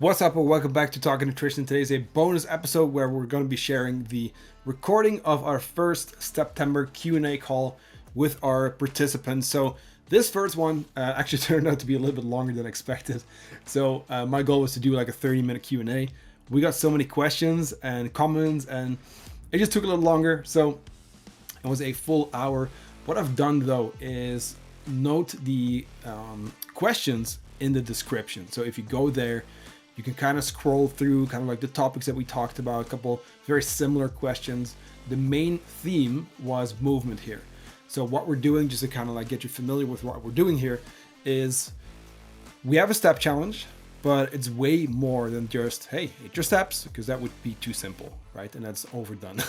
What's up and welcome back to Talking Nutrition. Today is a bonus episode where we're going to be sharing the recording of our first Steptember Q&A call with our participants. So this first one actually turned out to be a little bit longer than expected. So my goal was to do like a 30-minute Q&A. We got so many questions and comments and it just took a little longer. So it was a full hour. What I've done though is note the questions in the description. So if you go there, you can kind of scroll through kind of like the topics that we talked about, a couple very similar questions. The main theme was movement here. So what we're doing, just to kind of like get you familiar with what we're doing here, is we have a step challenge, but it's way more than just, hey, hit your steps, because that would be too simple, right? And that's overdone.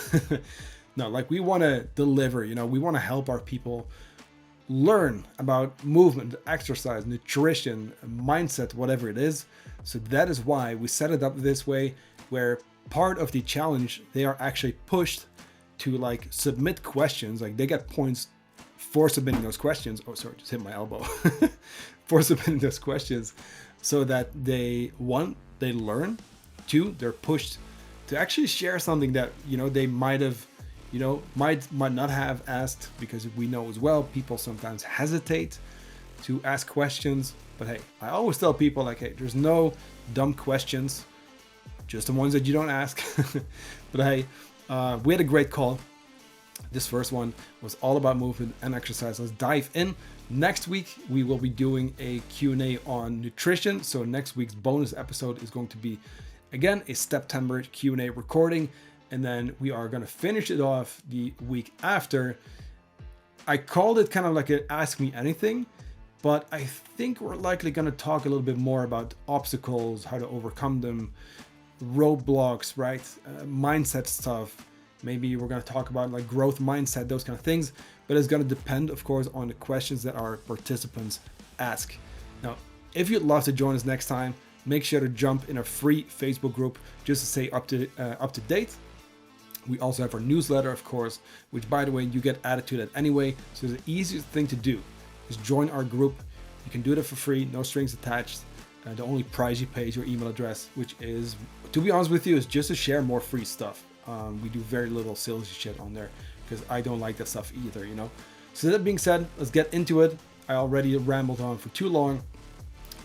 No, like we want to deliver, we want to help our people learn about movement, exercise, nutrition, mindset, whatever it is. So that is why we set it up this way, where part of the challenge, they are actually pushed to like submit questions. Like they get points for submitting those questions. Oh, sorry, just hit my elbow. For submitting those questions, so that they learn. Two, they're pushed to actually share something that, they might have, might not have asked, because we know as well, people sometimes hesitate to ask questions. But hey, I always tell people like, hey, there's no dumb questions, just the ones that you don't ask. But hey, we had a great call. This first one was all about movement and exercise. Let's dive in. Next week, we will be doing a Q&A on nutrition. So next week's bonus episode is going to be, again, a Steptember Q&A recording. And then we are going to finish it off the week after. I called it kind of like an Ask Me Anything, but I think we're likely going to talk a little bit more about obstacles, how to overcome them, roadblocks, right? Mindset stuff. Maybe we're going to talk about like growth mindset, those kind of things. But it's going to depend, of course, on the questions that our participants ask. Now, if you'd love to join us next time, make sure to jump in a free Facebook group just to stay up to date. We also have our newsletter, of course, which, by the way, you get added to that anyway. So the easiest thing to do is join our group. You can do it for free, no strings attached. The only price you pay is your email address, which is, to be honest with you, is just to share more free stuff. We do very little sales shit on there because I don't like that stuff either, So that being said, let's get into it. I already rambled on for too long.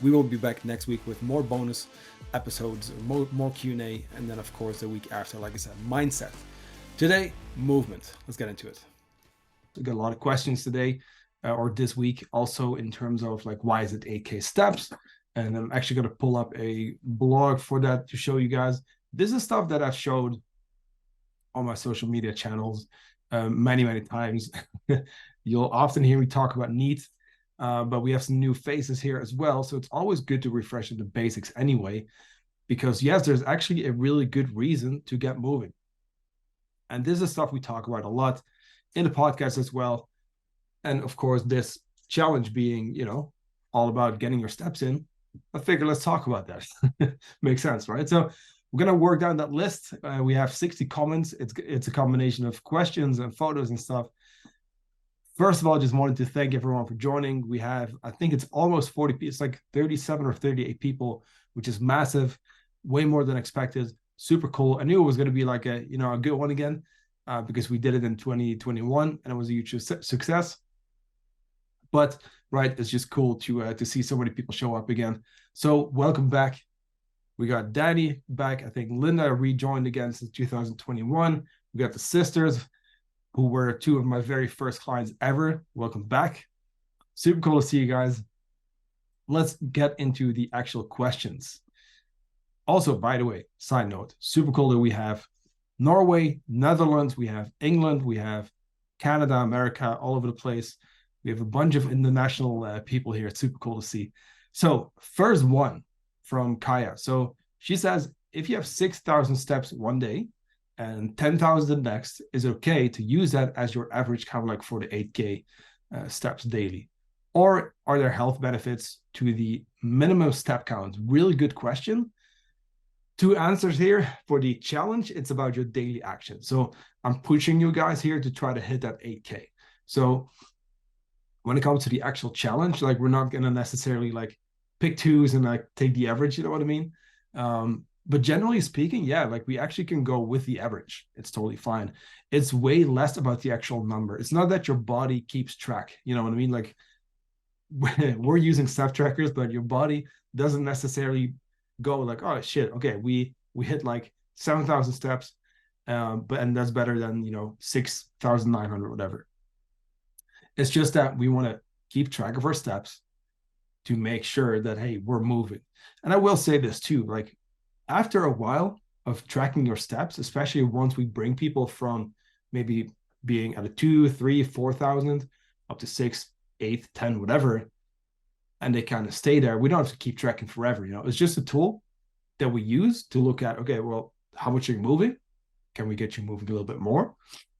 We will be back next week with more bonus episodes, more Q&A, and then of course the week after, like I said, mindset. Today, movement. Let's get into it. We got a lot of questions today or this week, also in terms of like, why is it 8K steps? And I'm actually going to pull up a blog for that to show you guys. This is stuff that I've showed on my social media channels many times. You'll often hear me talk about NEAT, but we have some new faces here as well. So it's always good to refresh the basics anyway, because yes, there's actually a really good reason to get moving. And this is stuff we talk about a lot in the podcast as well. And of course, this challenge being, all about getting your steps in. I figure let's talk about that. Makes sense, right? So we're going to work down that list. We have 60 comments. It's a combination of questions and photos and stuff. First of all, just wanted to thank everyone for joining. We have, I think it's almost 40 people. It's like 37 or 38 people, which is massive, way more than expected. Super cool. I knew it was going to be like a good one again, because we did it in 2021 and it was a huge success. But right, it's just cool to see so many people show up again. So welcome back. We got Danny back. I think Linda rejoined again since 2021. We got the sisters, who were two of my very first clients ever. Welcome back. Super cool to see you guys. Let's get into the actual questions. Also, by the way, side note, super cool that we have Norway, Netherlands, we have England, we have Canada, America, all over the place. We have a bunch of international people here. It's super cool to see. So first one from Kaya. So she says, if you have 6,000 steps one day and 10,000 the next, is it okay to use that as your average kind of like for the 8K steps daily? Or are there health benefits to the minimum step count? Really good question. Two answers here. For the challenge, it's about your daily action. So I'm pushing you guys here to try to hit that 8K. So when it comes to the actual challenge, like we're not going to necessarily like pick twos and like take the average, you know what I mean? But generally speaking, yeah, like we actually can go with the average. It's totally fine. It's way less about the actual number. It's not that your body keeps track. You know what I mean? Like we're using step trackers, but your body doesn't necessarily go like, oh shit, okay, we hit like 7,000 steps, but and that's better than 6,900, whatever. It's just that we want to keep track of our steps to make sure that hey, we're moving. And I will say this too, like after a while of tracking your steps, especially once we bring people from maybe being at a 2, 3, 4,000 up to 6, 8, 10, whatever, and they kind of stay there, we don't have to keep tracking forever. It's just a tool that we use to look at, okay, well, how much are you moving? Can we get you moving a little bit more?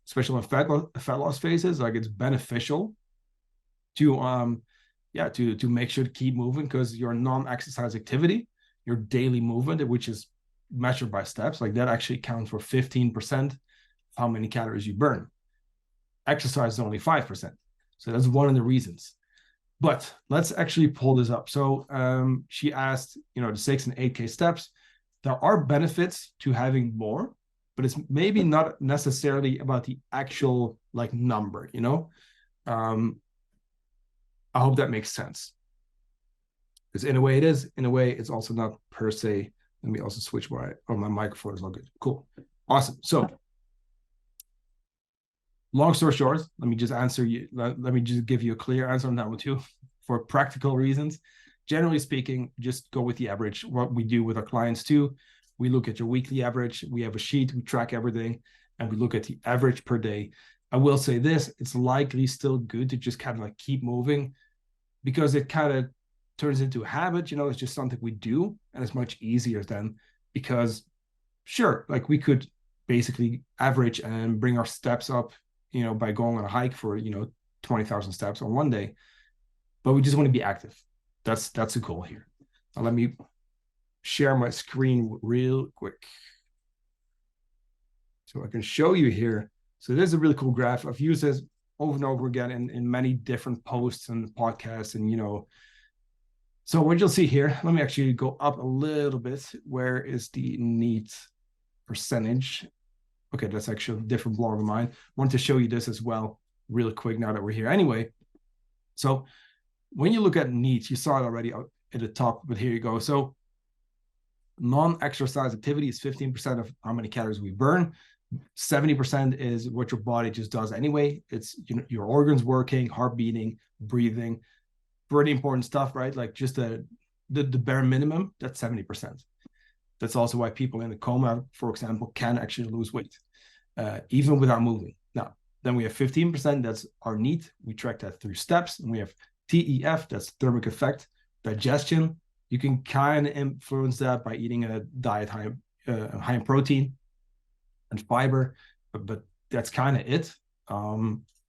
Especially in fat loss phases, like it's beneficial to to make sure to keep moving, because your non-exercise activity, your daily movement, which is measured by steps, like that actually counts for 15% of how many calories you burn. Exercise is only 5%. So that's one of the reasons. But let's actually pull this up. So she asked, the 6 and 8K steps. There are benefits to having more, but it's maybe not necessarily about the actual like number, I hope that makes sense. Because in a way it is, in a way it's also not per se. Let me also switch my microphone is all good. Cool. Awesome. So long story short, let me just answer you. Let me just give you a clear answer on that one too. For practical reasons, generally speaking, just go with the average. What we do with our clients too, we look at your weekly average. We have a sheet, we track everything, and we look at the average per day. I will say this, it's likely still good to just kind of like keep moving, because it kind of turns into a habit. It's just something we do, and it's much easier then, because sure, like we could basically average and bring our steps up, by going on a hike for 20,000 steps on one day, but we just want to be active. That's the goal here. Now let me share my screen real quick so I can show you here. So this is a really cool graph. I've used this over and over again in many different posts and podcasts, and so what you'll see here, let me actually go up a little bit. Where is the NEAT percentage? Okay, that's actually a different blog of mine. I wanted to show you this as well really quick now that we're here. Anyway, so when you look at NEAT, you saw it already at the top, but here you go. So non-exercise activity is 15% of how many calories we burn. 70% is what your body just does anyway. It's your organs working, heart beating, breathing, pretty important stuff, right? Like just the bare minimum, that's 70%. That's also why people in a coma, for example, can actually lose weight, even without moving. Now, then we have 15%, that's our NEAT. We track that through steps. And we have TEF, that's thermic effect, digestion. You can kind of influence that by eating a diet high in protein and fiber, but that's kind of it.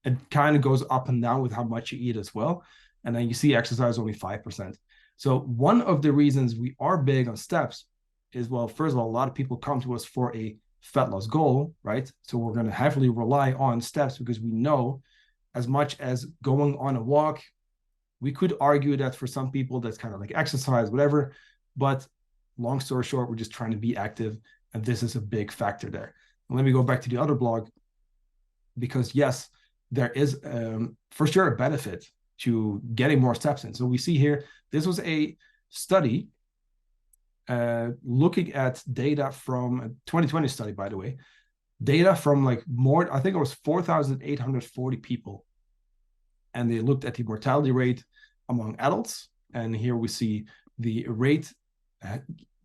It kind of goes up and down with how much you eat as well. And then you see exercise only 5%. So one of the reasons we are big on steps is, well, first of all, a lot of people come to us for a fat loss goal, right? So we're going to heavily rely on steps, because we know as much as going on a walk, we could argue that for some people that's kind of like exercise, whatever. But long story short, we're just trying to be active, and this is a big factor there. And let me go back to the other blog, because yes, there is for sure a benefit to getting more steps in. So we see here, this was a study looking at data from a 2020 study, by the way, data from like more, I think it was 4,840 people. And they looked at the mortality rate among adults. And here we see the rate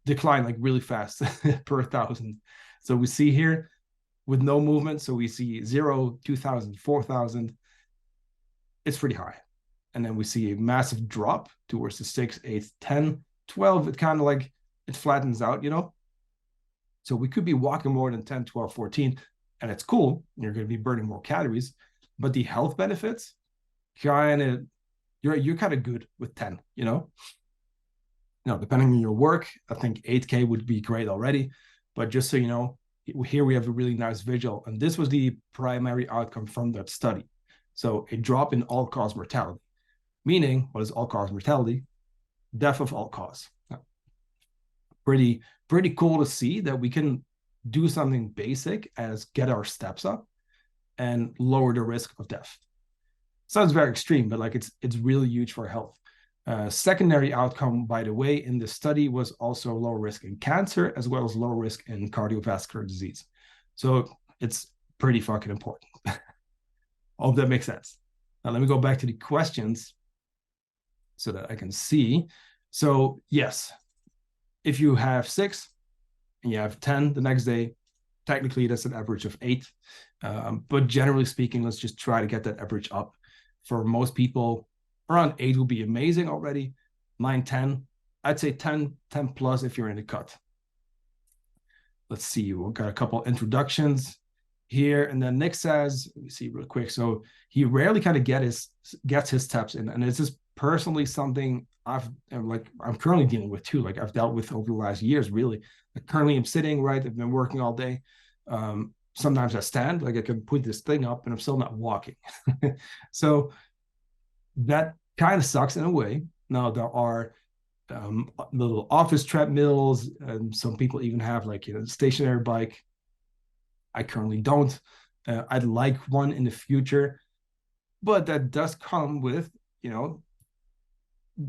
decline like really fast per 1,000. So we see here with no movement. So we see 0, 2,000, 4,000. It's pretty high. And then we see a massive drop towards the 6, 8, 10, 12. It kind of like, it flattens out, So we could be walking more than 10, 12, 14, and it's cool. You're going to be burning more calories, but the health benefits, kind of, you're kind of good with 10, Now, depending on your work, I think 8K would be great already. But just so you know, here we have a really nice visual. And this was the primary outcome from that study. So a drop in all-cause mortality. Meaning, what is all-cause mortality? Death of all cause. pretty cool to see that we can do something basic as get our steps up and lower the risk of death. Sounds very extreme, but like it's really huge for health. Secondary outcome, by the way, in this study was also low risk in cancer as well as low risk in cardiovascular disease. So it's pretty fucking important. Hope that makes sense. Now let me go back to the questions so that I can see. So yes, if you have 6 and you have 10 the next day, technically that's an average of 8. But generally speaking, let's just try to get that average up. For most people, around 8 will be amazing already. 9, 10, I'd say 10 plus if you're in the cut. Let's see, we've got a couple introductions here. And then Nick says, let me see real quick. So he rarely kind of gets his steps in. And it's just personally something I'm currently dealing with too. Like I've dealt with over the last years, really. Like currently I'm sitting, right? I've been working all day. Sometimes I stand, like I can put this thing up and I'm still not walking. So that kind of sucks in a way. Now there are little office treadmills, and some people even have like, stationary bike. I currently don't. I'd like one in the future, but that does come with,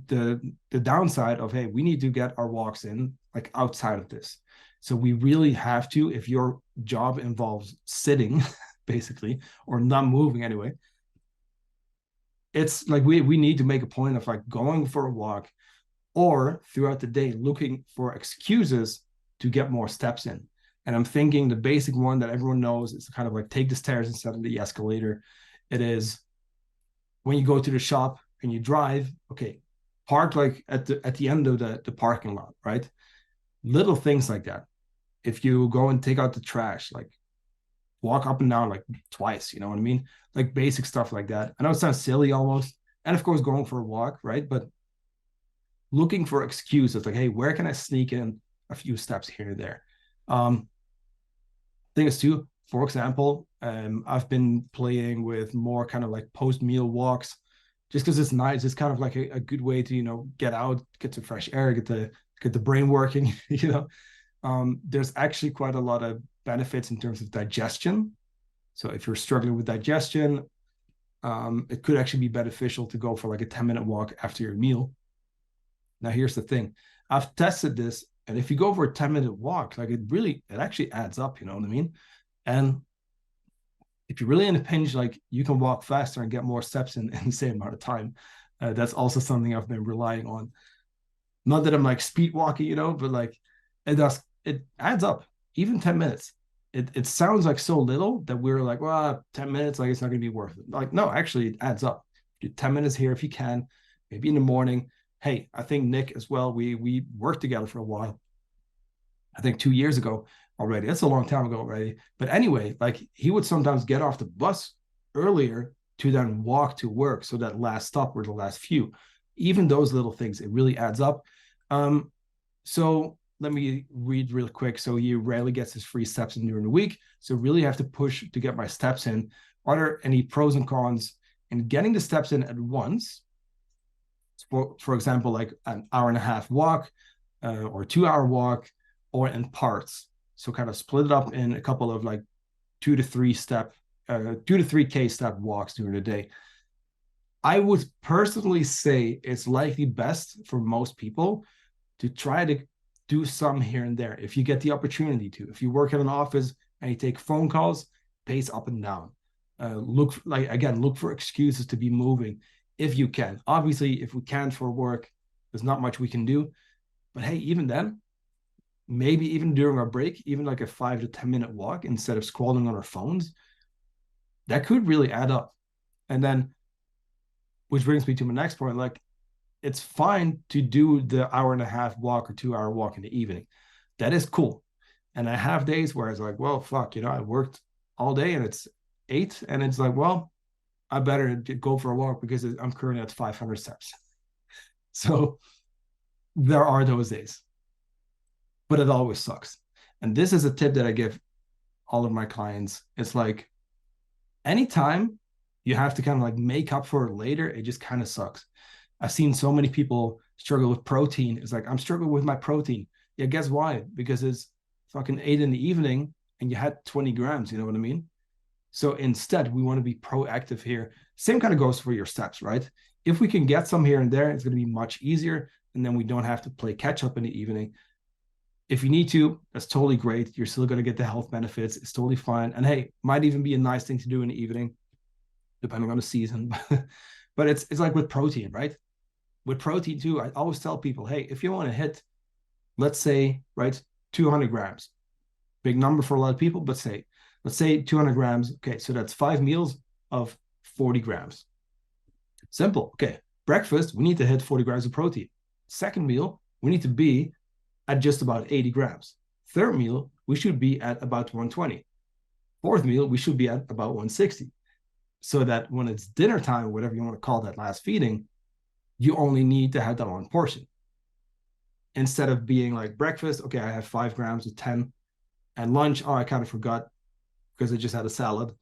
the downside of, hey, we need to get our walks in like outside of this. So we really have to, if your job involves sitting basically, or not moving anyway, it's like we need to make a point of like going for a walk or throughout the day looking for excuses to get more steps in. And I'm thinking the basic one that everyone knows is kind of like take the stairs instead of the escalator. It is when you go to the shop and you drive, okay, park like at the end of the parking lot, right? Little things like that. If you go and take out the trash, like walk up and down like twice, you know what I mean? Like basic stuff like that. I know it sounds silly almost. And of course, going for a walk, right? But looking for excuses like, hey, where can I sneak in a few steps here and there? Thing is too, for example, I've been playing with more kind of like post-meal walks just because it's nice. It's kind of like a good way to, get out, get some fresh air, get the brain working, There's actually quite a lot of benefits in terms of digestion. So if you're struggling with digestion, it could actually be beneficial to go for like a 10-minute walk after your meal. Now, here's the thing. I've tested this, and if you go for a 10-minute walk, like it actually adds up, you know what I mean? And if you're really in a pinch, like you can walk faster and get more steps in the same amount of time. That's also something I've been relying on. Not that I'm like speed walking, but like it adds up. Even 10 minutes. It sounds like so little that we're like, well, 10 minutes, like it's not gonna be worth it. Like, no, actually it adds up. Do 10 minutes here if you can, maybe in the morning. Hey, I think Nick as well, we worked together for a while. I think 2 years ago already. That's a long time ago already. But anyway, like he would sometimes get off the bus earlier to then walk to work. So that last stop or the last few, even those little things, it really adds up. So let me read real quick. So he rarely gets his free steps in during the week. So really have to push to get my steps in. Are there any pros and cons in getting the steps in at once? For example, like an hour and a half walk or 2-hour walk, or in parts. So kind of split it up in a couple of like 2 to 3K step walks during the day. I would personally say it's likely best for most people to try to do some here and there if you get the opportunity to. If you work in an office and you take phone calls, pace up and down. Look for excuses to be moving if you can. Obviously, if we can't for work, there's not much we can do. But hey, even then, maybe even during our break, even like a 5 to 10 minute walk instead of scrolling on our phones, that could really add up. And then, which brings me to my next point, like it's fine to do the hour and a half walk or 2-hour walk in the evening. That is cool. And I have days where it's like, well, fuck, I worked all day and it's 8, and it's like, well, I better go for a walk because I'm currently at 500 steps. So there are those days, but it always sucks. And this is a tip that I give all of my clients. It's like anytime you have to kind of like make up for it later, it just kind of sucks. I've seen so many people struggle with protein. It's like, I'm struggling with my protein. Yeah, guess why? Because it's fucking 8 in the evening and you had 20 grams, you know what I mean? So instead, we want to be proactive here. Same kind of goes for your steps, right? If we can get some here and there, it's going to be much easier. And then we don't have to play catch up in the evening. If you need to, that's totally great. You're still going to get the health benefits. It's totally fine. And hey, might even be a nice thing to do in the evening, depending on the season. But it's like with protein, right? With protein too, I always tell people, hey, if you want to hit, let's say, right, 200 grams, big number for a lot of people, but let's say 200 grams. Okay, so that's 5 meals of 40 grams. Simple. Okay, breakfast, we need to hit 40 grams of protein. Second meal, we need to be at just about 80 grams. Third meal, we should be at about 120. Fourth meal, we should be at about 160. So that when it's dinner time, whatever you want to call that last feeding, you only need to have that one portion. Instead of being like breakfast, okay, I have 5 grams of 10, and lunch, oh, I kind of forgot because I just had a salad,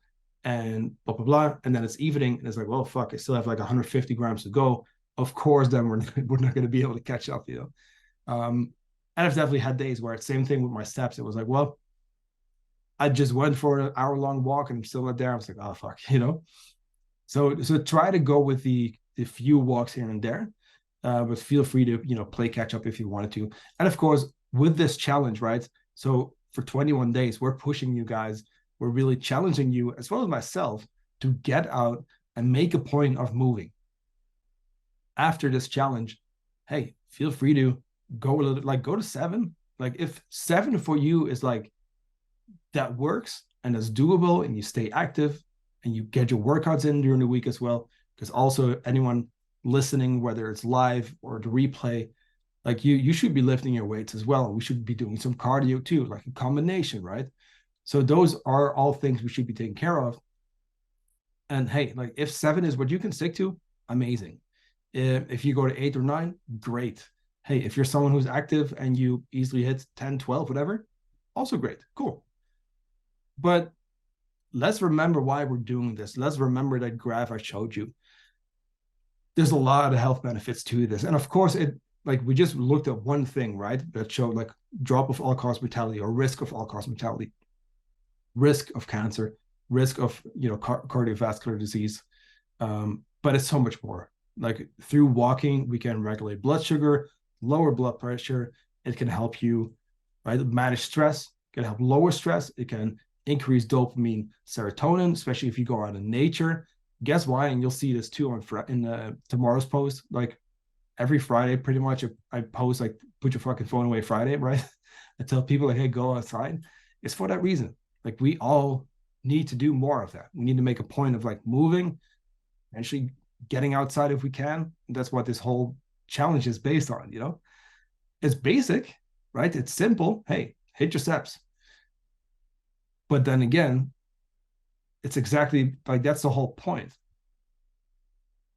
and blah, blah, blah. And then it's evening, and it's like, well, fuck, I still have like 150 grams to go. Of course, then we're not going to be able to catch up, you know? And I've definitely had days where it's same thing with my steps. It was like, well, I just went for an hour-long walk and I'm still not there. I was like, oh, fuck, you know? So try to go with the few walks here and there, but feel free to, you know, play catch up if you wanted to. And of course, with this challenge, right? So for 21 days, we're pushing you guys. We're really challenging you, as well as myself, to get out and make a point of moving. After this challenge, hey, feel free to go a little, like go to 7. Like if 7 for you is like, that works and that's doable and you stay active and you get your workouts in during the week as well. Because also anyone listening, whether it's live or the replay, like you should be lifting your weights as well. We should be doing some cardio too, like a combination, right? So those are all things we should be taking care of. And hey, like if 7 is what you can stick to, amazing. If you go to 8 or 9, great. Hey, if you're someone who's active and you easily hit 10, 12, whatever, also great, cool. But let's remember why we're doing this. Let's remember that graph I showed you. There's a lot of health benefits to this. And of course, it, like we just looked at one thing, right? That showed like drop of all-cause mortality or risk of all-cause mortality, risk of cancer, risk of, you know, cardiovascular disease. But it's so much more. Like through walking, we can regulate blood sugar, lower blood pressure. It can help you, right, manage stress. It can help lower stress. It can increase dopamine, serotonin, especially if you go out in nature. Guess why? And you'll see this too in tomorrow's post. Like every Friday, pretty much, I post like, put your fucking phone away Friday, right? I tell people like, hey, go outside. It's for that reason. Like we all need to do more of that. We need to make a point of like moving, actually getting outside if we can. And that's what this whole challenge is based on, you know? It's basic, right? It's simple. Hey, hit your steps. But then again, it's exactly like that's the whole point.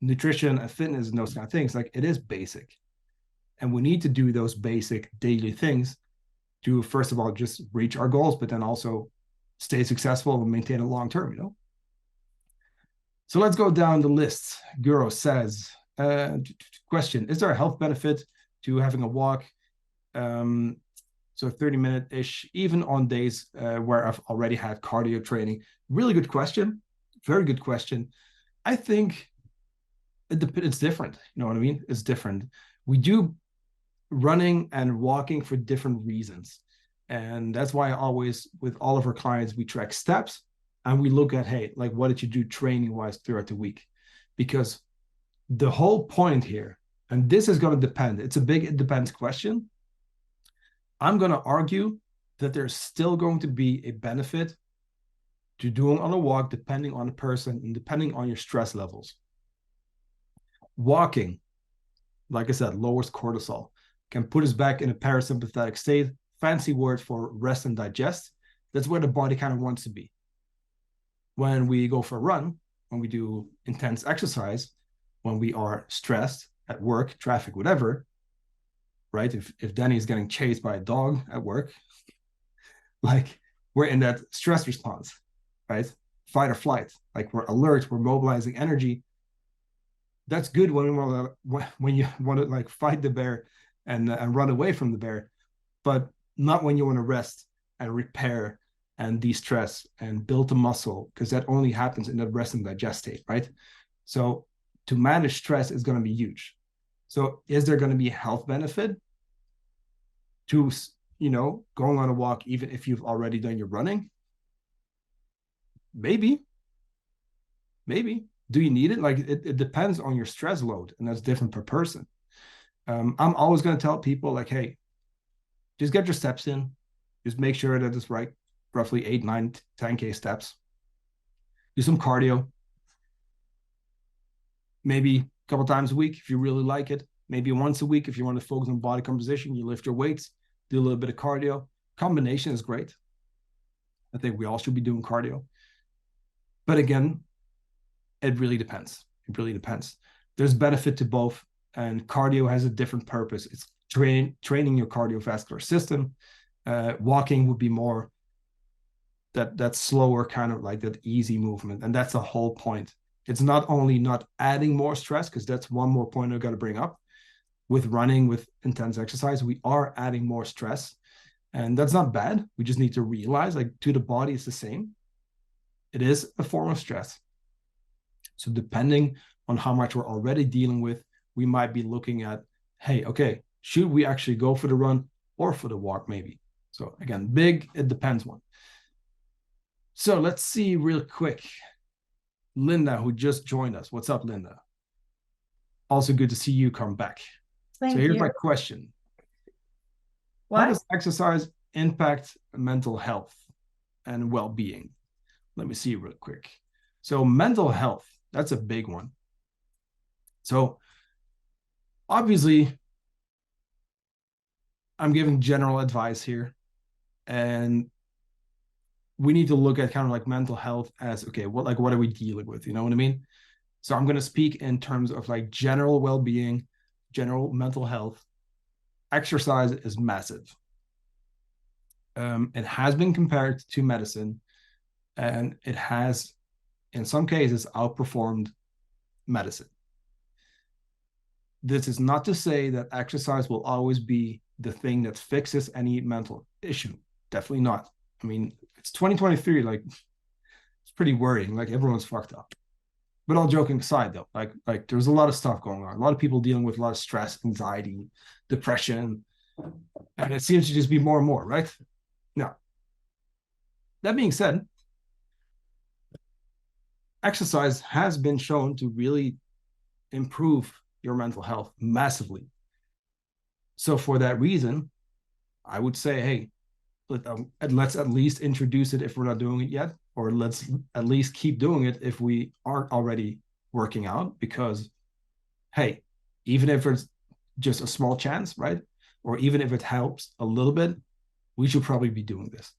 Nutrition and fitness and those kind of things, like it is basic. And we need to do those basic daily things to, first of all, just reach our goals, but then also stay successful and maintain it long term, you know? So let's go down the list. Guro says, question, is there a health benefit to having a walk? So 30-minute-ish, even on days where I've already had cardio training. Really good question. Very good question. I think it's different. You know what I mean? It's different. We do running and walking for different reasons. And that's why I always, with all of our clients, we track steps and we look at, hey, like what did you do training-wise throughout the week? Because the whole point here, and this is going to depend, it's a big it depends question. I'm going to argue that there's still going to be a benefit to doing on a walk, depending on the person and depending on your stress levels. Walking, like I said, lowers cortisol, can put us back in a parasympathetic state, fancy word for rest and digest. That's where the body kind of wants to be. When we go for a run, when we do intense exercise, when we are stressed at work, traffic, whatever, right? If Danny is getting chased by a dog at work, like we're in that stress response, right? Fight or flight, like we're alert, we're mobilizing energy. That's good when you want to like fight the bear and run away from the bear. but not when you want to rest and repair and de-stress and build the muscle, because that only happens in the rest and digest state, right? So to manage stress is going to be huge. So is there going to be a health benefit to, going on a walk, even if you've already done your running? Maybe. Do you need it? Like it depends on your stress load, and that's different per person. I'm always going to tell people like, hey, just get your steps in. Just make sure that it's right, roughly 8, 9, 10K steps. Do some cardio. Maybe a couple times a week if you really like it. Maybe once a week if you want to focus on body composition, you lift your weights, do a little bit of cardio. Combination is great. I think we all should be doing cardio. But again, it really depends. There's benefit to both, and cardio has a different purpose. It's training your cardiovascular system. Walking would be more that slower kind of like that easy movement, and that's the whole point. It's not only not adding more stress, because that's one more point I've got to bring up. With running, with intense exercise, we are adding more stress, and that's not bad. We just need to realize, like, to the body, it's the same. It is a form of stress. So depending on how much we're already dealing with, we might be looking at, hey, okay, should we actually go for the run or for the walk maybe? So again, it depends one. So let's see real quick. Linda, who just joined us. What's up, Linda? Also good to see you come back. Thank so here's you. my question. What? How does exercise impact mental health and well-being? Let me see real quick. So mental health, that's a big one. So obviously, I'm giving general advice here, and we need to look at kind of like mental health as, okay, what are we dealing with? You know what I mean? So I'm going to speak in terms of like general well-being, general mental health. Exercise is massive. It has been compared to medicine, and it has, in some cases, outperformed medicine. This is not to say that exercise will always be the thing that fixes any mental issue. Definitely not. I mean, it's 2023. Like, it's pretty worrying. Like, everyone's fucked up. But all joking aside, though, like there's a lot of stuff going on. A lot of people dealing with a lot of stress, anxiety, depression, and it seems to just be more and more, right? Now, that being said, exercise has been shown to really improve your mental health massively. So for that reason, I would say, hey, let's at least introduce it if we're not doing it yet, or let's at least keep doing it if we aren't already working out, because, hey, even if it's just a small chance, right? Or even if it helps a little bit, we should probably be doing this.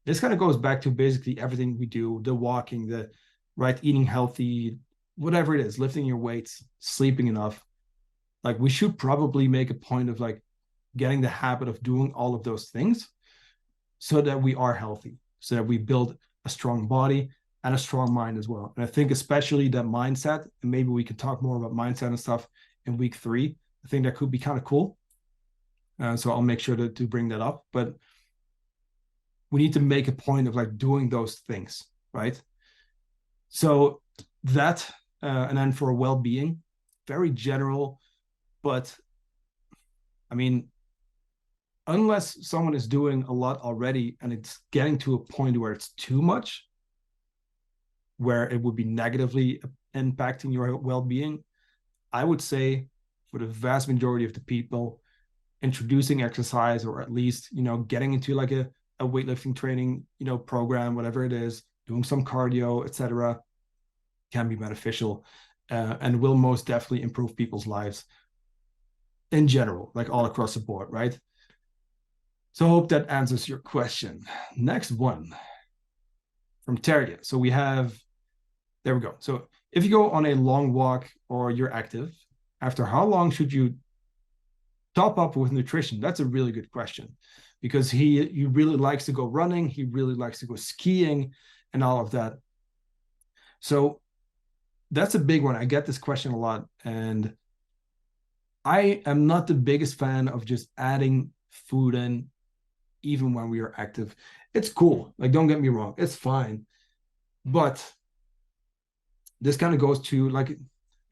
This kind of goes back to basically everything we do, the walking, the right, eating healthy, whatever it is, lifting your weights, sleeping enough. Like, we should probably make a point of like getting the habit of doing all of those things so that we are healthy, so that we build a strong body and a strong mind as well. And I think especially that mindset, and maybe we can talk more about mindset and stuff in week 3. I think that could be kind of cool. So I'll make sure to bring that up. But we need to make a point of like doing those things, right? So that, and then for well-being, very general, but I mean, unless someone is doing a lot already and it's getting to a point where it's too much, where it would be negatively impacting your well-being, I would say for the vast majority of the people, introducing exercise, or at least, getting into like a weightlifting training, program, whatever it is, doing some cardio, etc., can be beneficial, and will most definitely improve people's lives in general, like all across the board, right? So I hope that answers your question. Next one from Terry. So there we go. So if you go on a long walk or you're active, after how long should you top up with nutrition? That's a really good question, because he really likes to go running. He really likes to go skiing and all of that. So that's a big one. I get this question a lot, and I am not the biggest fan of just adding food in even when we are active. It's cool. Like, don't get me wrong, it's fine. But this kind of goes to like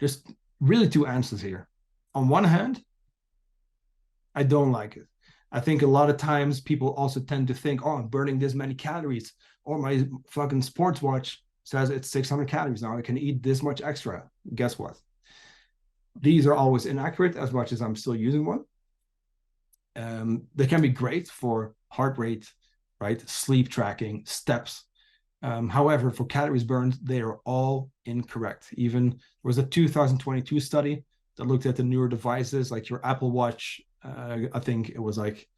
just really two answers here. On one hand, I don't like it. I think a lot of times people also tend to think, oh, I'm burning this many calories, or my fucking sports watch says it's 600 calories now. I can eat this much extra. Guess what? These are always inaccurate as much as I'm still using one. They can be great for heart rate, right? Sleep tracking, steps. However, for calories burned, they are all incorrect. Even there was a 2022 study that looked at the newer devices like your Apple Watch. I think it was like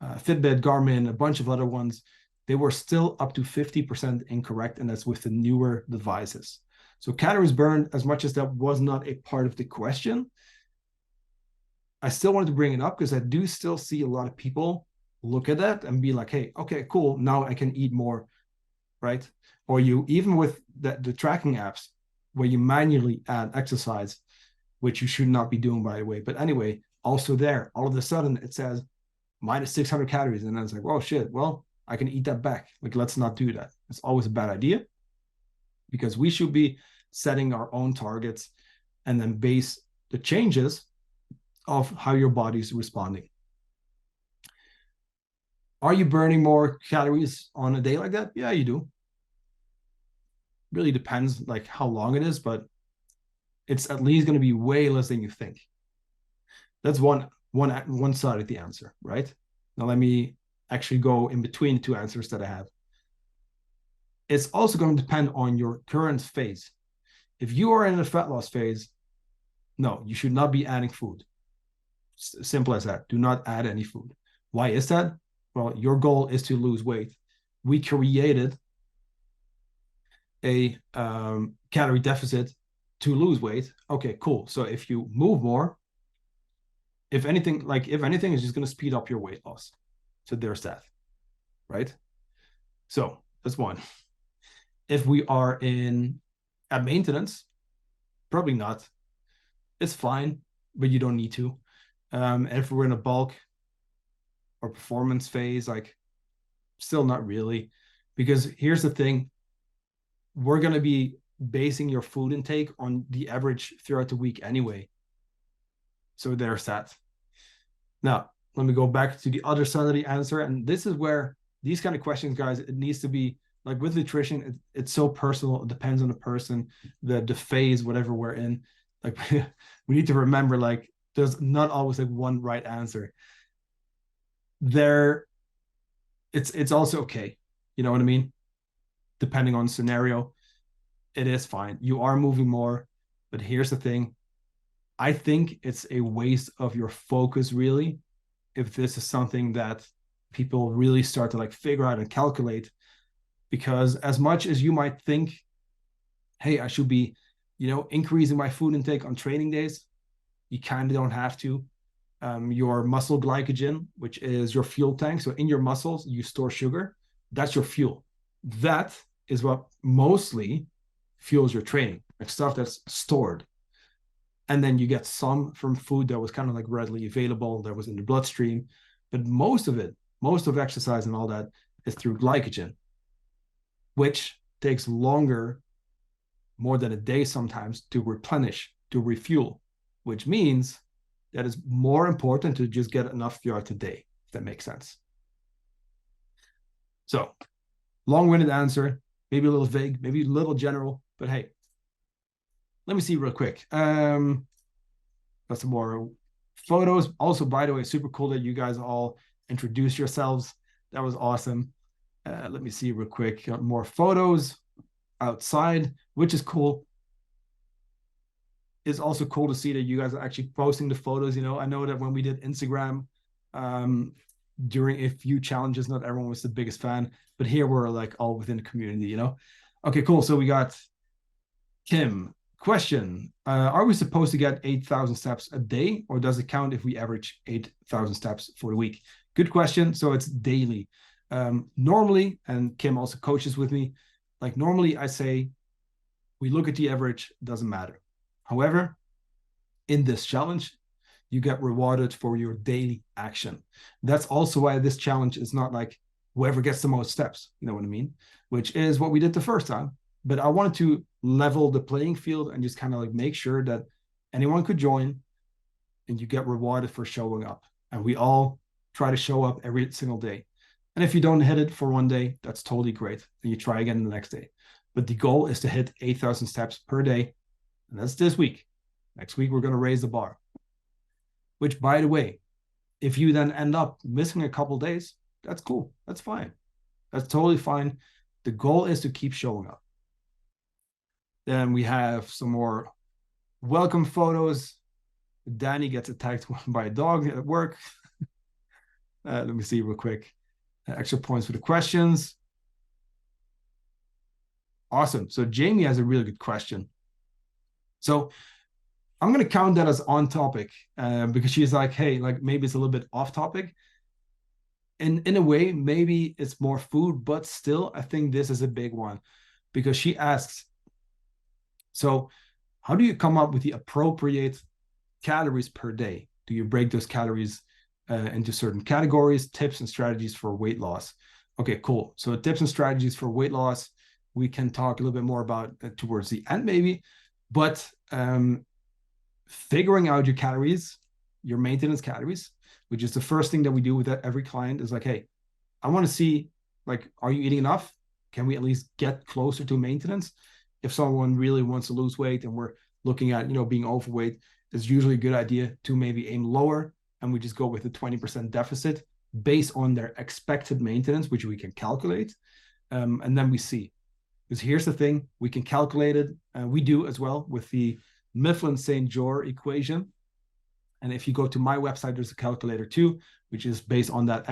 Fitbit, Garmin, a bunch of other ones. They were still up to 50% incorrect, and that's with the newer devices. So calories burned, as much as that was not a part of the question, I still wanted to bring it up because I do still see a lot of people look at that and be like, hey, okay, cool, now I can eat more, right? Or you, even with the tracking apps where you manually add exercise, which you should not be doing, by the way. But anyway, also there, all of a sudden it says minus 600 calories. And I was like, oh shit, well, I can eat that back. Like, let's not do that. It's always a bad idea because we should be setting our own targets and then base the changes of how your body's responding. Are you burning more calories on a day like that? Yeah, you do. Really depends like how long it is, but it's at least going to be way less than you think. That's one side of the answer, right? Now let me actually go in between the two answers that I have. It's also going to depend on your current phase. If you are in a fat loss phase, no, you should not be adding food. Simple as that. Do not add any food. Why is that? Well, your goal is to lose weight. We created a calorie deficit to lose weight. Okay, cool. So if you move more, if anything, it's just going to speed up your weight loss. So there's that, right? So that's one. If we are at maintenance, probably not. It's fine, but you don't need to. If we're in a bulk or performance phase, like still not really, because here's the thing. We're going to be basing your food intake on the average throughout the week anyway. So there's that. Now, let me go back to the other side of the answer. And this is where these kind of questions, guys, it needs to be like with nutrition, it's so personal. It depends on the person, the phase, whatever we're in. Like we need to remember, like, there's not always like one right answer. It's also okay. You know what I mean? Depending on scenario, it is fine. You are moving more, but here's the thing. I think it's a waste of your focus, really, if this is something that people really start to like figure out and calculate. Because as much as you might think, hey, I should be, increasing my food intake on training days, you kind of don't have to. Your muscle glycogen, which is your fuel tank. So in your muscles, you store sugar. That's your fuel. That is what mostly fuels your training, like stuff that's stored. And then you get some from food that was kind of like readily available, that was in the bloodstream. But most of exercise and all that is through glycogen, which takes longer, more than a day sometimes, to replenish, to refuel, which means that it's more important to just get enough throughout the day, if that makes sense. So, long-winded answer, maybe a little vague, maybe a little general, but hey, let me see real quick. Got some more photos. Also, by the way, super cool that you guys all introduced yourselves. That was awesome. Let me see real quick. Got more photos outside, which is cool. It's also cool to see that you guys are actually posting the photos. I know that when we did Instagram during a few challenges, not everyone was the biggest fan, but here we're like all within the community, Okay, cool. So we got Kim. Question, are we supposed to get 8,000 steps a day, or does it count if we average 8,000 steps for the week? Good question. So it's daily. Normally, and Kim also coaches with me, like normally I say, we look at the average, doesn't matter. However, in this challenge, you get rewarded for your daily action. That's also why this challenge is not like whoever gets the most steps, you know what I mean? Which is what we did the first time. But I wanted to level the playing field and just kind of like make sure that anyone could join and you get rewarded for showing up. And we all try to show up every single day. And if you don't hit it for one day, that's totally great. And you try again the next day. But the goal is to hit 8,000 steps per day. And that's this week. Next week, we're going to raise the bar. Which, by the way, if you then end up missing a couple days, that's cool. That's fine. That's totally fine. The goal is to keep showing up. Then we have some more welcome photos. Danny gets attacked by a dog at work. Let me see real quick. Extra points for the questions. Awesome. So Jamie has a really good question. So I'm going to count that as on topic because she's like, hey, like maybe it's a little bit off topic. And in a way, maybe it's more food, but still, I think this is a big one because she asks, so how do you come up with the appropriate calories per day? Do you break those calories into certain categories, tips and strategies for weight loss? Okay, cool. So tips and strategies for weight loss, we can talk a little bit more about towards the end maybe, but figuring out your calories, your maintenance calories, which is the first thing that we do with every client is like, hey, I want to see, like, are you eating enough? Can we at least get closer to maintenance? If someone really wants to lose weight and we're looking at, being overweight, it's usually a good idea to maybe aim lower and we just go with a 20% deficit based on their expected maintenance, which we can calculate. And then we see. Because here's the thing, we can calculate it. We do as well with the Mifflin-St. Jean equation. And if you go to my website, there's a calculator too, which is based on that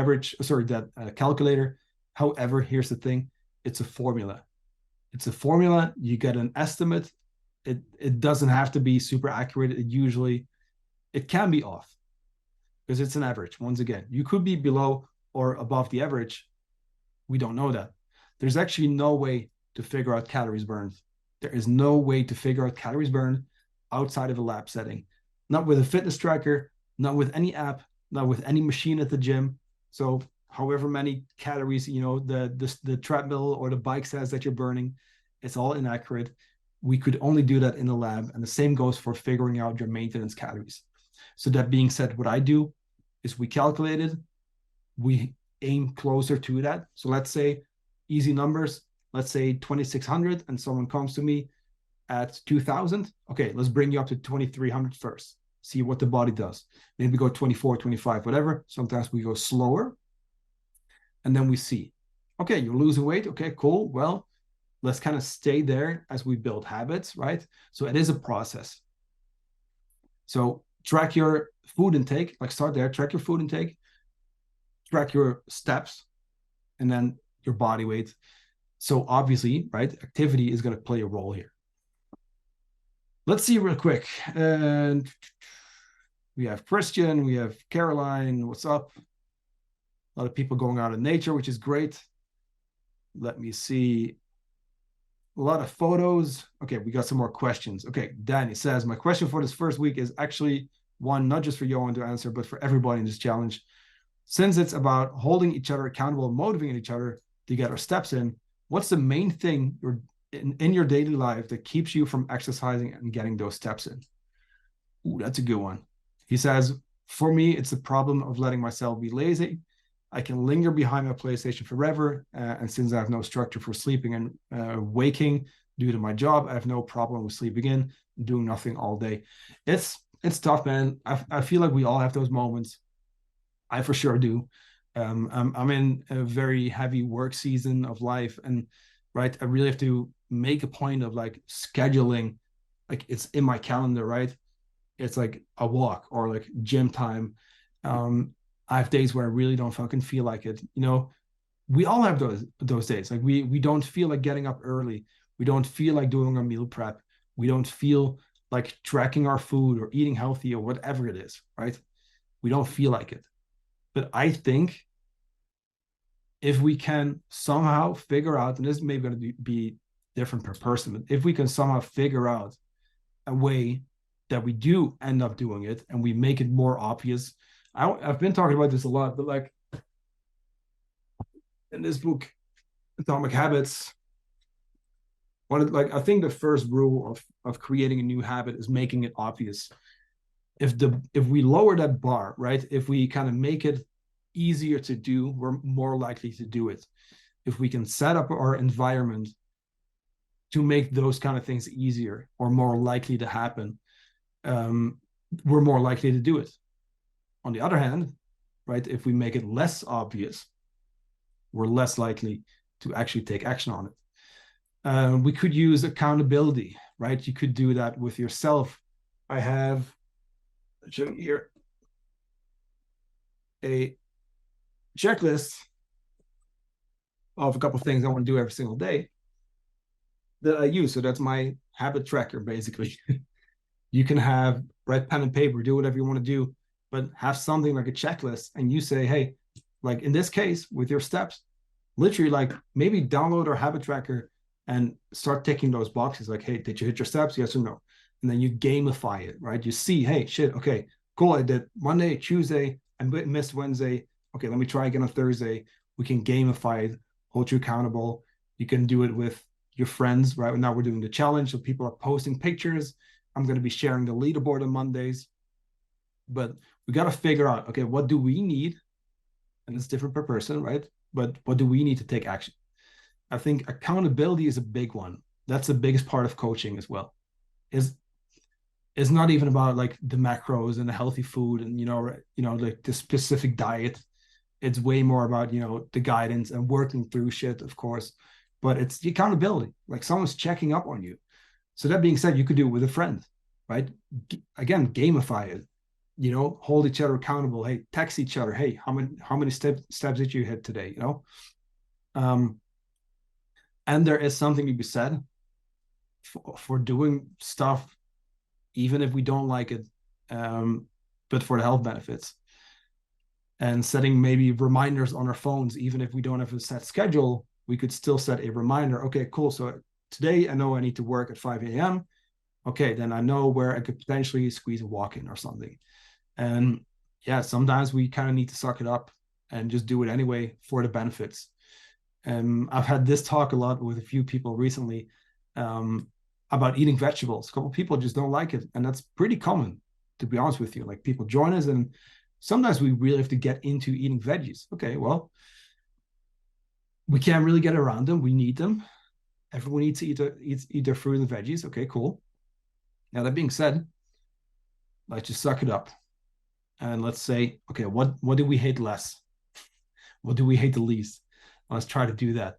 calculator. However, here's the thing, it's a formula. It's a formula, you get an estimate. It doesn't have to be super accurate. It can be off because it's an average. Once again, you could be below or above the average. We don't know that. There's actually no way to figure out calories burned. There is no way to figure out calories burned outside of a lab setting. Not with a fitness tracker, not with any app, not with any machine at the gym. So however many calories, the treadmill or the bike says that you're burning, it's all inaccurate. We could only do that in the lab. And the same goes for figuring out your maintenance calories. So that being said, what I do is we calculate it. We aim closer to that. So let's say easy numbers, let's say 2,600 and someone comes to me at 2,000. Okay, let's bring you up to 2,300 first. See what the body does. Maybe go 24, 25, whatever. Sometimes we go slower. And then we see, okay, you're losing weight. Okay, cool. Well, let's kind of stay there as we build habits, right? So it is a process. So track your food intake, like start there, track your food intake, track your steps, and then your body weight. So obviously, right, activity is going to play a role here. Let's see real quick. And we have Christian, we have Caroline, what's up? A lot of people going out in nature, which is great. Let me see. A lot of photos. Okay, we got some more questions. Okay, Danny says, my question for this first week is actually one, not just for Johan to answer, but for everybody in this challenge. Since it's about holding each other accountable and motivating each other to get our steps in, what's the main thing in your daily life that keeps you from exercising and getting those steps in? Ooh, that's a good one. He says, for me, it's the problem of letting myself be lazy. I can linger behind my PlayStation forever. And since I have no structure for sleeping and waking due to my job, I have no problem with sleeping in and doing nothing all day. It's tough, man. I feel like we all have those moments. I for sure do. I'm in a very heavy work season of life. And right, I really have to make a point of like scheduling, like it's in my calendar, right? It's like a walk or like gym time. I have days where I really don't fucking feel like it. We all have those days. Like we don't feel like getting up early. We don't feel like doing a meal prep. We don't feel like tracking our food or eating healthy or whatever it is, right? We don't feel like it. But I think if we can somehow figure out, and this is maybe going to be different per person, but if we can somehow figure out a way that we do end up doing it and we make it more obvious. I've been talking about this a lot, but like in this book, Atomic Habits, I think the first rule of creating a new habit is making it obvious. If we lower that bar, right? If we kind of make it easier to do, we're more likely to do it. If we can set up our environment to make those kind of things easier or more likely to happen, we're more likely to do it. On the other hand, right, if we make it less obvious, we're less likely to actually take action on it. We could use accountability, right? You could do that with yourself. I have showing here a checklist of a couple of things I want to do every single day that I use. So that's my habit tracker, basically. You can have write pen and paper, do whatever you want to do, but have something like a checklist, and you say, hey, like in this case with your steps, literally like maybe download our habit tracker and start ticking those boxes like, hey, did you hit your steps? Yes or no? And then you gamify it, right? You see, hey, shit, okay, cool, I did Monday, Tuesday, I missed Wednesday. Okay, let me try again on Thursday. We can gamify it, hold you accountable. You can do it with your friends, right? Now we're doing the challenge, so people are posting pictures. I'm going to be sharing the leaderboard on Mondays. But we got to figure out, okay, what do we need? And it's different per person, right? But what do we need to take action? I think accountability is a big one. That's the biggest part of coaching as well. It's not even about like the macros and the healthy food and like the specific diet. It's way more about the guidance and working through shit, of course. But it's the accountability. Like someone's checking up on you. So that being said, you could do it with a friend, right? Again, gamify it. Hold each other accountable. Hey, text each other. Hey, how many steps did you hit today? And there is something to be said for doing stuff, even if we don't like it, but for the health benefits. And setting maybe reminders on our phones, even if we don't have a set schedule, we could still set a reminder. Okay, cool. So today I know I need to work at 5 a.m. Okay, then I know where I could potentially squeeze a walk in or something. And yeah, sometimes we kind of need to suck it up and just do it anyway for the benefits. I've had this talk a lot with a few people recently about eating vegetables. A couple of people just don't like it. And that's pretty common, to be honest with you. Like people join us and sometimes we really have to get into eating veggies. Okay, well, we can't really get around them. We need them. Everyone needs to eat their fruit and veggies. Okay, cool. Now, that being said, let's just suck it up. And let's say, okay, what do we hate less? What do we hate the least? Let's try to do that,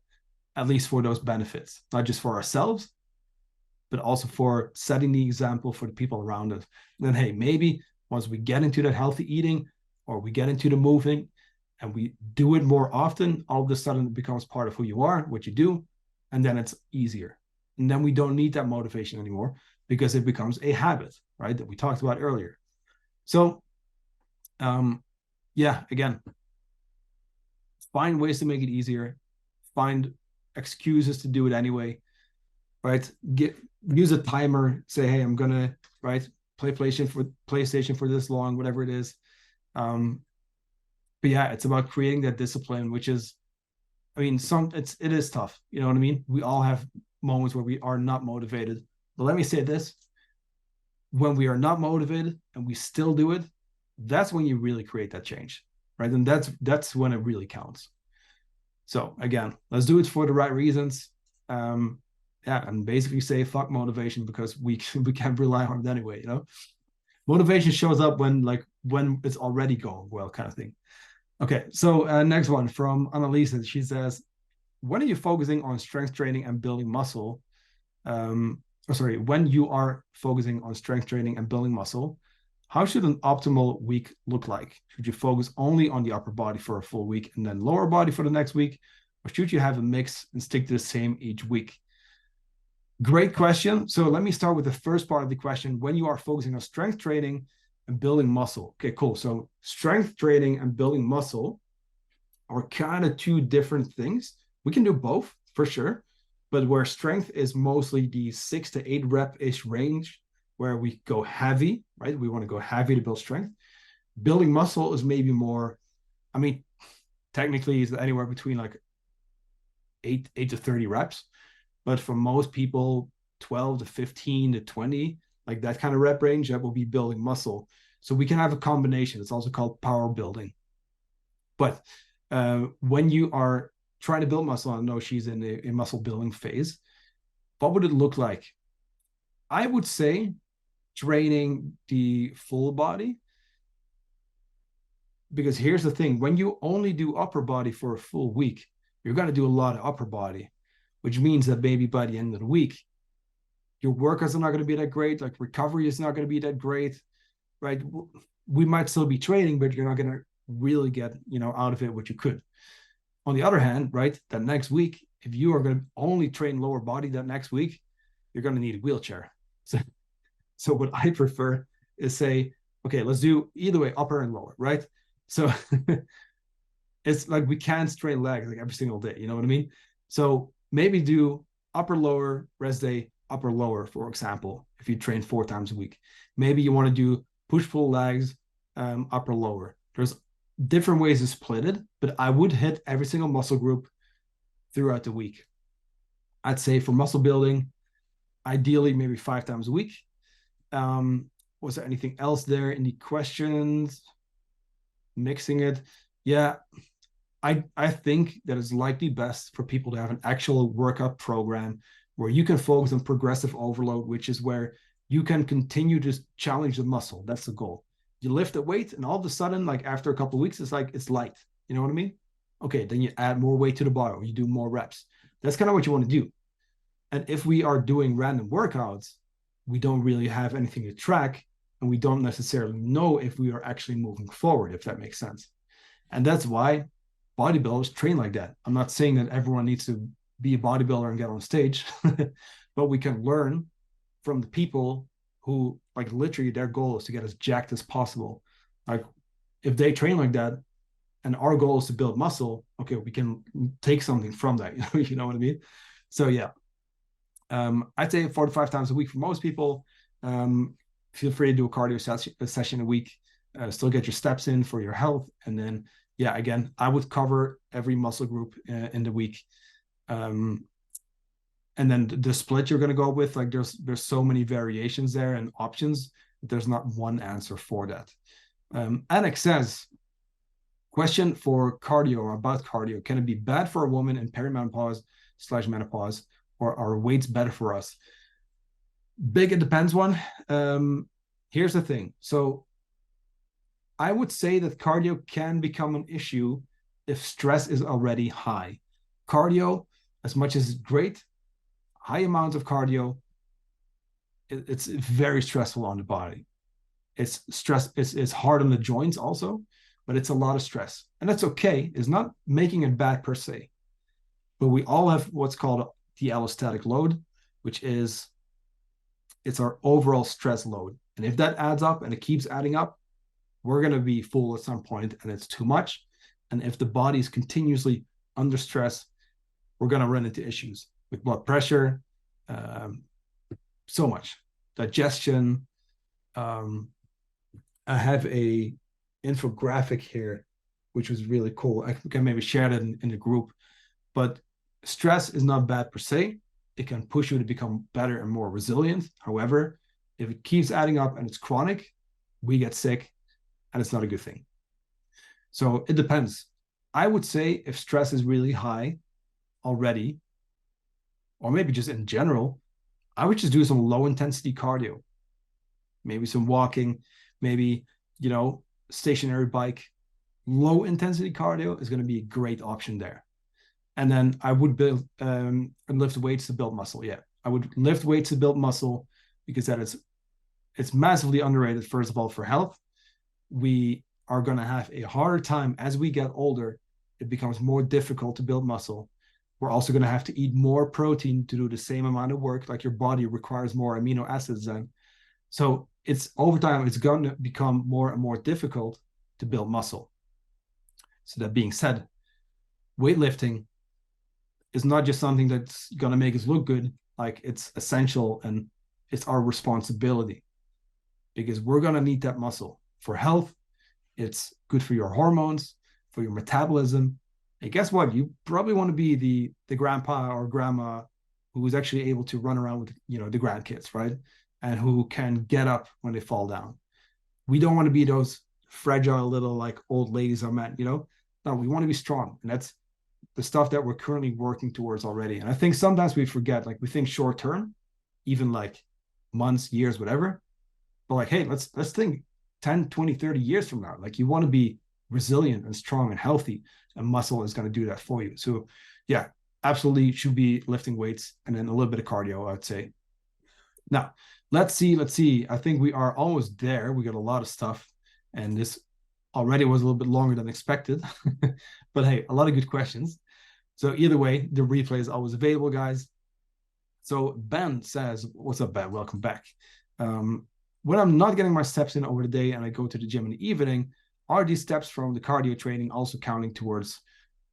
at least for those benefits, not just for ourselves, but also for setting the example for the people around us. And then, hey, maybe once we get into that healthy eating or we get into the moving and we do it more often, all of a sudden it becomes part of who you are, what you do, and then it's easier. And then we don't need that motivation anymore because it becomes a habit, right? That we talked about earlier. So, yeah, again, find ways to make it easier, find excuses to do it anyway, right? Use a timer, say, hey, I'm gonna play PlayStation for this long, whatever it is. But yeah, it's about creating that discipline, which is, I mean, it is tough. You know what I mean? We all have moments where we are not motivated. But let me say this: when we are not motivated and we still do it, that's when you really create that change, right? And that's when it really counts. So again, let's do it for the right reasons. Yeah, and basically say fuck motivation because we can't rely on it anyway. Motivation shows up when it's already going well, kind of thing. Okay, so next one from Annalisa. She says, when are you focusing on strength training and building muscle? When you are focusing on strength training and building muscle, how should an optimal week look like? Should you focus only on the upper body for a full week and then lower body for the next week? Or should you have a mix and stick to the same each week? Great question. So let me start with the first part of the question. When you are focusing on strength training and building muscle. Okay, cool. So strength training and building muscle are kind of two different things. We can do both for sure. But where strength is mostly the 6 to 8 rep-ish range, where we go heavy, right? We want to go heavy to build strength. Building muscle is maybe more, I mean, technically is anywhere between like 8 to 30 reps. But for most people, 12 to 15 to 20, like that kind of rep range, that will be building muscle. So we can have a combination. It's also called power building. But when you are trying to build muscle, I know she's in a muscle building phase. What would it look like? I would say training the full body. Because here's the thing, when you only do upper body for a full week, you're going to do a lot of upper body, which means that maybe by the end of the week, your workouts are not going to be that great. Like recovery is not going to be that great, right? We might still be training, but you're not going to really get, out of it what you could. On the other hand, right, that next week, if you are going to only train lower body that next week, you're going to need a wheelchair. So what I prefer is say, okay, let's do either way, upper and lower, right? So it's like we can't train legs like every single day, you know what I mean? So maybe do upper, lower, rest day, upper, lower, for example, if you train 4 times a week. Maybe you want to do push-pull legs, upper, lower. There's different ways to split it, but I would hit every single muscle group throughout the week. I'd say for muscle building, ideally maybe 5 times a week. Was there anything else there in the questions? Mixing it. Yeah, I think that it's likely best for people to have an actual workout program where you can focus on progressive overload, which is where you can continue to challenge the muscle. That's the goal. You lift a weight and all of a sudden, like after a couple of weeks, it's like, it's light. You know what I mean? Okay, then you add more weight to the bar or you do more reps. That's kind of what you want to do. And if we are doing random workouts, we don't really have anything to track and we don't necessarily know if we are actually moving forward, if that makes sense. And that's why bodybuilders train like that. I'm not saying that everyone needs to be a bodybuilder and get on stage, but we can learn from the people who, like, literally their goal is to get as jacked as possible. Like if they train like that and our goal is to build muscle, okay, we can take something from that. You know what I mean? So yeah, I'd say 4 to 5 times a week for most people. Feel free to do a cardio session a week, still get your steps in for your health. And then, yeah, again, I would cover every muscle group in the week. And then the split you're going to go with, like there's so many variations there and options. There's not one answer for that. Alex says, question for cardio or about cardio. Can it be bad for a woman in perimenopause/menopause, or are weights better for us? Big it depends one. Here's the thing. So I would say that cardio can become an issue if stress is already high. Cardio, as much as it's great, high amounts of cardio, it's very stressful on the body. It's stress, it's hard on the joints also, but it's a lot of stress. And that's okay. It's not making it bad per se. But we all have what's called the allostatic load, which is it's our overall stress load. And if that adds up and it keeps adding up, we're going to be full at some point and it's too much. And if the body is continuously under stress, we're going to run into issues with blood pressure, so much digestion. I have a infographic here, which was really cool. I can maybe share that in the group, but stress is not bad per se. It can push you to become better and more resilient. However, if it keeps adding up and it's chronic, we get sick and it's not a good thing. So it depends. I would say if stress is really high already, or maybe just in general, I would just do some low intensity cardio, maybe some walking, maybe, stationary bike. Low intensity cardio is going to be a great option there. And then I would build and lift weights to build muscle. Yeah, I would lift weights to build muscle because it's massively underrated. First of all, for health, we are going to have a harder time as we get older. It becomes more difficult to build muscle. We're also going to have to eat more protein to do the same amount of work. Like your body requires more amino acids then. So it's over time, it's going to become more and more difficult to build muscle. So that being said, weightlifting is not just something that's going to make us look good. Like it's essential and it's our responsibility. because we're going to need that muscle for health. It's good for your hormones, for your metabolism. And guess what? You probably want to be the grandpa or grandma who is actually able to run around with, the grandkids, right? And who can get up when they fall down. We don't want to be those fragile little like old ladies or men, No, we want to be strong. And that's the stuff that we're currently working towards already. And I think sometimes we forget, like we think short term, even like months, years, whatever. But like, hey, let's think 10, 20, 30 years from now. Like you want to be resilient and strong and healthy, and muscle is going to do that for you. So yeah, absolutely should be lifting weights and then a little bit of cardio, I'd say. Now, let's see. I think we are almost there. We got a lot of stuff, and this already was a little bit longer than expected. But hey, a lot of good questions. So either way, the replay is always available, guys. So Ben says, what's up, Ben? Welcome back. When I'm not getting my steps in over the day and I go to the gym in the evening, are these steps from the cardio training also counting towards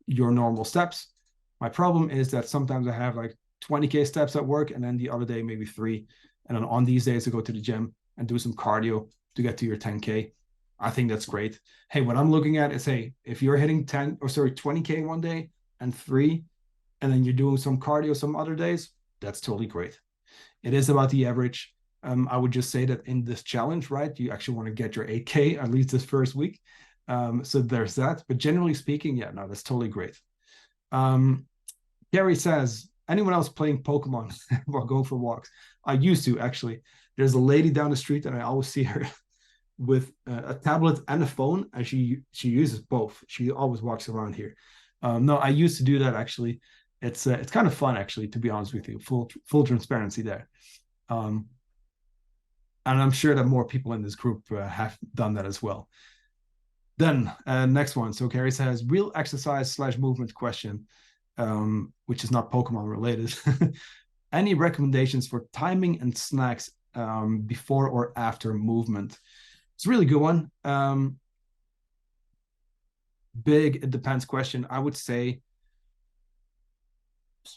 your normal steps? My problem is that sometimes I have like 20K steps at work, and then the other day maybe 3. And then on these days I go to the gym and do some cardio to get to your 10K. I think that's great. Hey, what I'm looking at is, hey, if you're hitting 20K one day and 3, and then you're doing some cardio some other days, that's totally great. It is about the average. I would just say that in this challenge, right, you actually want to get your 8K at least this first week. So there's that. But generally speaking, yeah, no, that's totally great. Gary says, anyone else playing Pokemon while going for walks? I used to, actually. There's a lady down the street, and I always see her with a tablet and a phone, and she uses both. She always walks around here. No, I used to do that, actually. It's kind of fun, actually, to be honest with you. Full transparency there. And I'm sure that more people in this group have done that as well. Then next one. So Gary says, real exercise / movement question, which is not Pokemon related. Any recommendations for timing and snacks before or after movement? It's a really good one. Big, it depends question. I would say,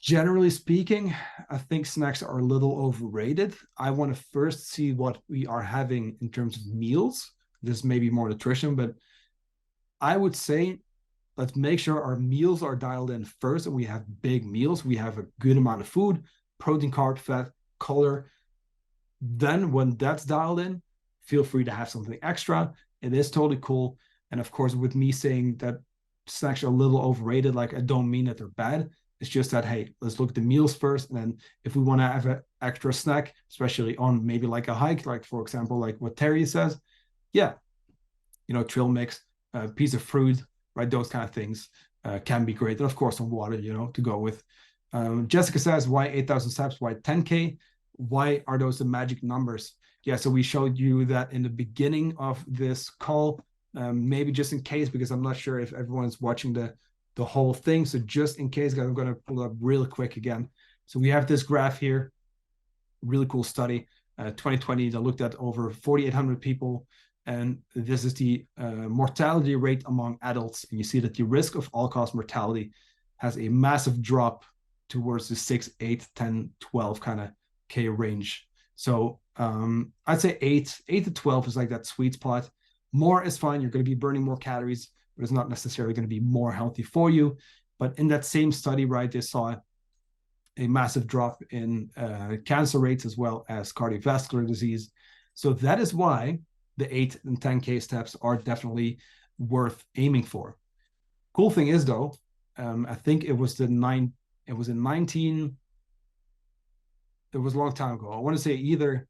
generally speaking, I think snacks are a little overrated. I want to first see what we are having in terms of meals. This may be more nutrition, but I would say let's make sure our meals are dialed in first, and we have big meals. We have a good amount of food, protein, carb, fat, color. Then when that's dialed in, feel free to have something extra. It is totally cool. And of course, with me saying that snacks are a little overrated, like I don't mean that they're bad. It's just that, hey, let's look at the meals first. And then if we want to have an extra snack, especially on maybe like a hike, like for example, like what Terry says, yeah, trail mix, piece of fruit, right? Those kind of things can be great. And of course, some water, to go with. Jessica says, why 8,000 steps? Why 10K? Why are those the magic numbers? Yeah, so we showed you that in the beginning of this call, maybe just in case, because I'm not sure if everyone's watching the whole thing. So just in case, guys, I'm going to pull up real quick again. So we have this graph here, really cool study, 2020, that looked at over 4,800 people. And this is the mortality rate among adults. And you see that the risk of all-cause mortality has a massive drop towards the 6, 8, 10, 12 kind of K range. So I'd say 8 to 12 is like that sweet spot. More is fine. You're going to be burning more calories, but it's not necessarily going to be more healthy for you. But in that same study, right, they saw a massive drop in cancer rates as well as cardiovascular disease. So that is why the 8 and 10K steps are definitely worth aiming for. Cool thing is, though, I think it was it was a long time ago. I want to say either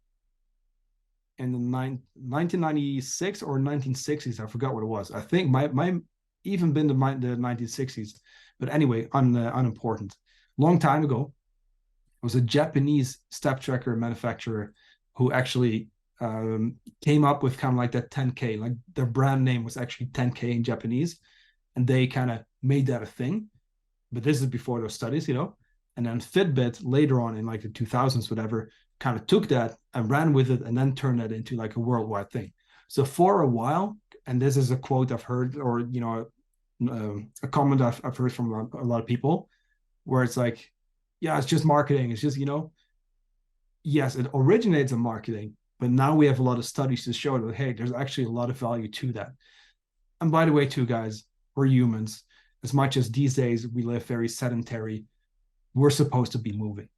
in the 1996 or 1960s. I forgot what it was. I think might even been the 1960s. But anyway, unimportant. Long time ago, it was a Japanese step tracker manufacturer who actually came up with kind of like that 10K. Like their brand name was actually 10K in Japanese. And they kind of made that a thing. But this is before those studies, And then Fitbit later on in like the 2000s, whatever, kind of took that and ran with it and then turned that into like a worldwide thing. So for a while, and this is a quote I've heard, or, a comment I've heard from a lot of people, where it's like, yeah, it's just marketing. It's just, yes, it originates in marketing, But now we have a lot of studies to show that, hey, there's actually a lot of value to that. And by the way, too, guys, we're humans. As much as these days we live very sedentary, we're supposed to be moving.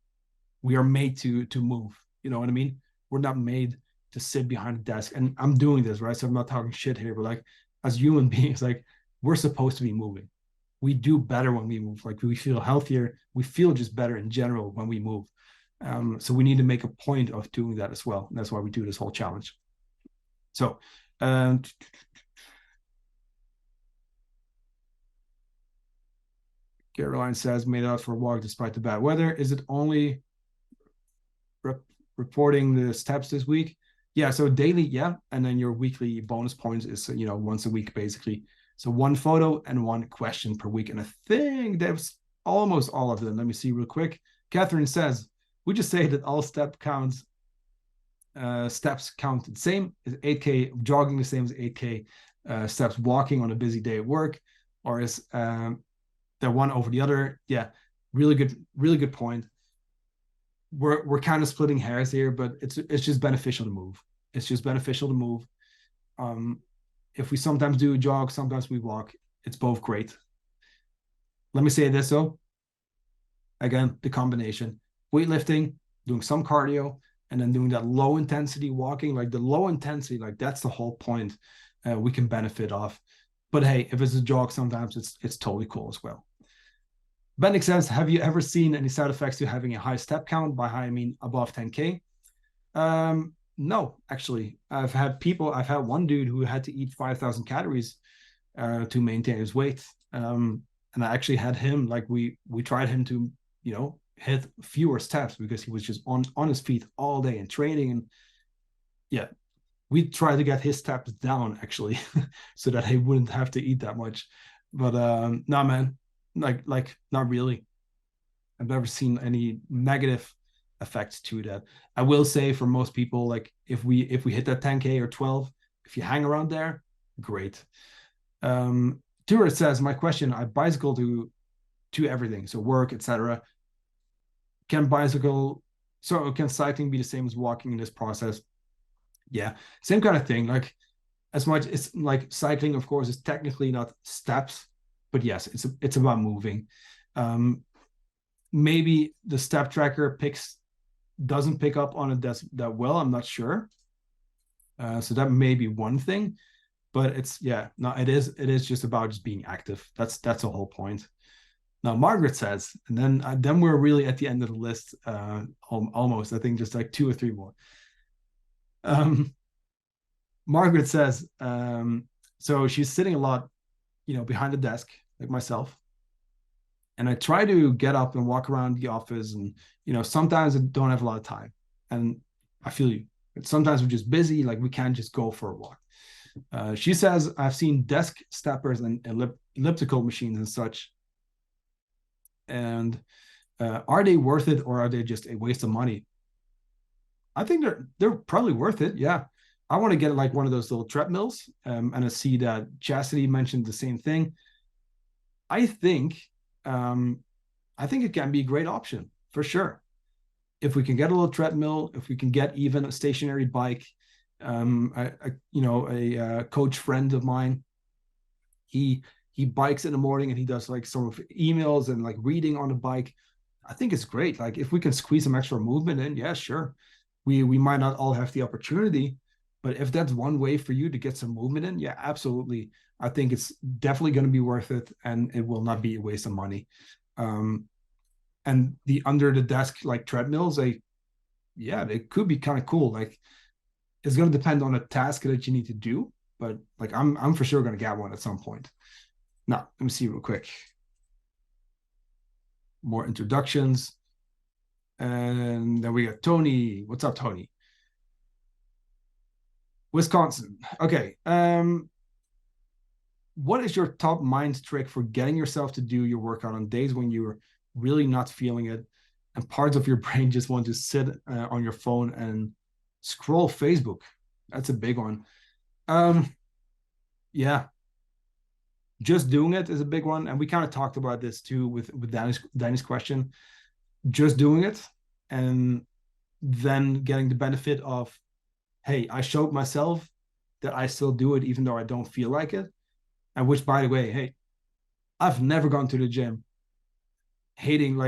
We are made to move. You know what I mean? We're not made to sit behind a desk. And I'm doing this, right? So I'm not talking shit here, but like as human beings, like we're supposed to be moving. We do better when we move. Like we feel healthier. We feel just better in general when we move. So we need to make a point of doing that as well. And that's why we do this whole challenge. So, Caroline says, made out for a walk despite the bad weather. Is it only reporting the steps this week? Yeah, so daily, yeah. And then your weekly bonus points is, once a week, basically. So one photo and one question per week. And I think that's almost all of them. Let me see real quick. Catherine says, we just say that all steps count the same. Is 8K jogging the same as 8K steps walking on a busy day at work? Or is the one over the other? Yeah, really good point. We're kind of splitting hairs here, but it's just beneficial to move. It's just beneficial to move. If we sometimes do a jog, sometimes we walk, it's both great. Let me say this though. Again, the combination: weightlifting, doing some cardio, and then doing that low intensity walking. Like the low intensity, like that's the whole point we can benefit off. But hey, if it's a jog, sometimes it's totally cool as well. Bendick says, have you ever seen any side effects to having a high step count? By high, I mean above 10K. No, actually. I've had one dude who had to eat 5,000 calories to maintain his weight. And I actually had him, like we tried him to, hit fewer steps because he was just on his feet all day and training. And yeah, we tried to get his steps down actually so that he wouldn't have to eat that much. But no, man. Like not really. I've never seen any negative effects to that. I will say for most people, like if we hit that 10K or 12, if you hang around there, great. Tourist says, my question: I bicycle to everything, so work, etc. Can cycling be the same as walking in this process? Yeah, same kind of thing. Like as much it's like cycling, of course, is technically not steps. But yes, it's about moving. Maybe the step tracker doesn't pick up on it that well. I'm not sure. So that may be one thing, but it is just about just being active. That's the whole point. Now Margaret says, and then we're really at the end of the list. Almost, I think just like 2 or 3 more. Margaret says, so she's sitting a lot, behind the desk, like myself. And I try to get up and walk around the office. And, sometimes I don't have a lot of time. And I feel you. But sometimes we're just busy. Like we can't just go for a walk. She says, I've seen desk steppers and elliptical machines and such. And are they worth it, or are they just a waste of money? I think they're probably worth it. Yeah. I want to get like one of those little treadmills. And I see that Chastity mentioned the same thing. I think it can be a great option for sure. If we can get a little treadmill, if we can get even a stationary bike, a coach friend of mine, he bikes in the morning and he does like some of emails and like reading on the bike. I think it's great. Like if we can squeeze some extra movement in, yeah, sure. We might not all have the opportunity, but if that's one way for you to get some movement in, yeah, absolutely. I think it's definitely going to be worth it, and it will not be a waste of money. And the under the desk like treadmills, they could be kind of cool. Like it's going to depend on a task that you need to do, but like I'm for sure going to get one at some point. Now, let me see real quick. More introductions. And then we got Tony. What's up, Tony? Wisconsin. Okay. What is your top mind trick for getting yourself to do your workout on days when you're really not feeling it and parts of your brain just want to sit on your phone and scroll Facebook? That's a big one. Yeah. Just doing it is a big one. And we kind of talked about this too with Danny's question. Just doing it and then getting the benefit of hey, I showed myself that I still do it even though I don't feel like it. And which, by the way, hey, I've never gone to the gym hating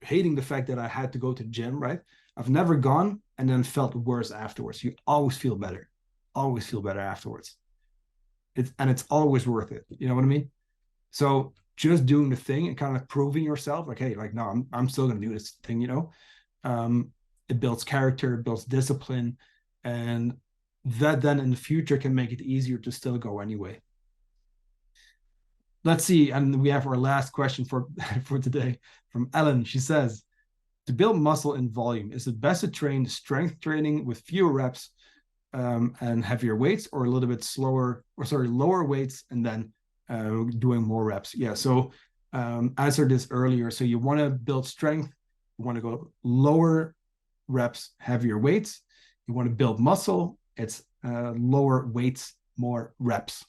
hating the fact that I had to go to the gym, right? I've never gone and then felt worse afterwards. You always feel better afterwards. It's always worth it. You know what I mean? So just doing the thing and kind of proving yourself, like, hey, like, no, I'm still gonna do this thing, um, it builds character, it builds discipline, and that then in the future can make it easier to still go anyway. Let's see, and we have our last question for for today from Ellen. She says, to build muscle in volume, is it best to train strength training with fewer reps and heavier weights, or a little bit slower, or sorry, lower weights and then doing more reps? Yeah, so answered this earlier. So you want to build strength, you want to go lower reps, heavier weights. You want to build muscle, it's lower weights, more reps.